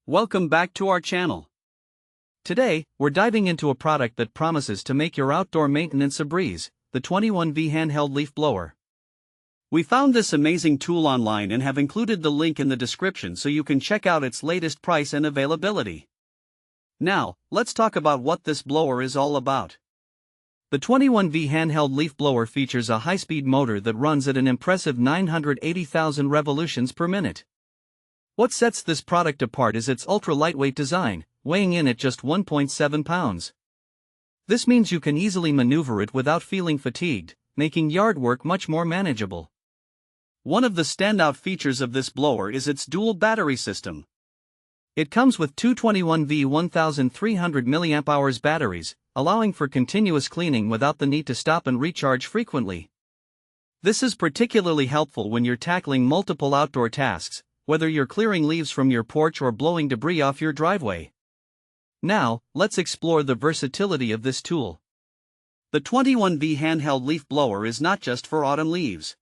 Welcome back to our channel. Today, we're diving into a product that promises to make your outdoor maintenance a breeze, the 21V Handheld Leaf Blower. We found this amazing tool online and have included the link in the description so you can check out its latest price and availability. Now, let's talk about what this blower is all about. The 21V Handheld Leaf Blower features a high-speed motor that runs at an impressive 980,000 revolutions per minute. What sets this product apart is its ultra-lightweight design, weighing in at just 1.7 pounds. This means you can easily maneuver it without feeling fatigued, making yard work much more manageable. One of the standout features of this blower is its dual battery system. It comes with two 21V 1300 mAh batteries, allowing for continuous cleaning without the need to stop and recharge frequently. This is particularly helpful when you're tackling multiple outdoor tasks, whether you're clearing leaves from your porch or blowing debris off your driveway. Now, let's explore the versatility of this tool. The 21V Handheld Leaf Blower is not just for autumn leaves.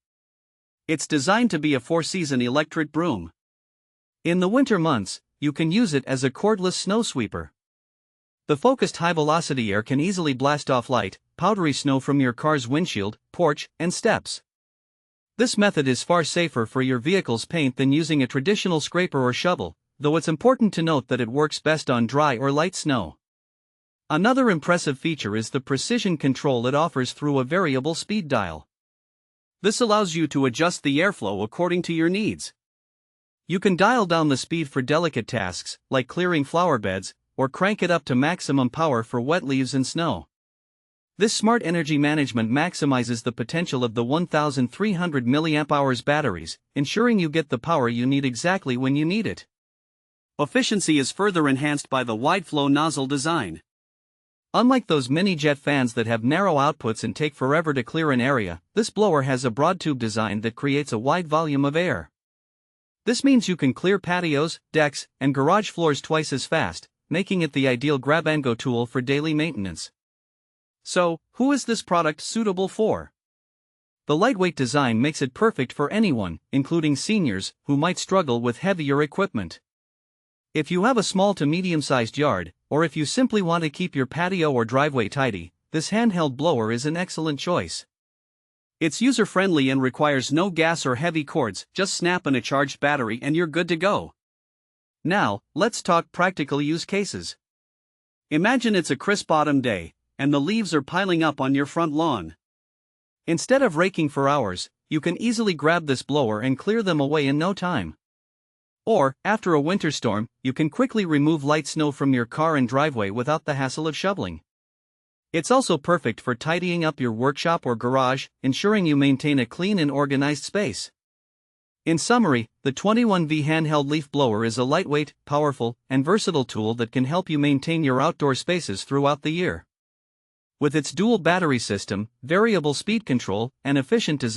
It's designed to be a four-season electric broom. In the winter months, you can use it as a cordless snow sweeper. The focused high-velocity air can easily blast off light, powdery snow from your car's windshield, porch, and steps. This method is far safer for your vehicle's paint than using a traditional scraper or shovel, though it's important to note that it works best on dry or light snow. Another impressive feature is the precision control it offers through a variable speed dial. This allows you to adjust the airflow according to your needs. You can dial down the speed for delicate tasks, like clearing flower beds, or crank it up to maximum power for wet leaves and snow. This smart energy management maximizes the potential of the 1300 mAh batteries, ensuring you get the power you need exactly when you need it. Efficiency is further enhanced by the wide-flow nozzle design. Unlike those mini-jet fans that have narrow outputs and take forever to clear an area, this blower has a broad tube design that creates a wide volume of air. This means you can clear patios, decks, and garage floors twice as fast, making it the ideal grab-and-go tool for daily maintenance. So, who is this product suitable for? The lightweight design makes it perfect for anyone, including seniors, who might struggle with heavier equipment. If you have a small to medium-sized yard, or if you simply want to keep your patio or driveway tidy, this handheld blower is an excellent choice. It's user-friendly and requires no gas or heavy cords, just snap in a charged battery and you're good to go. Now, let's talk practical use cases. Imagine it's a crisp autumn day, and the leaves are piling up on your front lawn. Instead of raking for hours, you can easily grab this blower and clear them away in no time. Or, after a winter storm, you can quickly remove light snow from your car and driveway without the hassle of shoveling. It's also perfect for tidying up your workshop or garage, ensuring you maintain a clean and organized space. In summary, the 21V Handheld Leaf Blower is a lightweight, powerful, and versatile tool that can help you maintain your outdoor spaces throughout the year. With its dual battery system, variable speed control, and efficient design,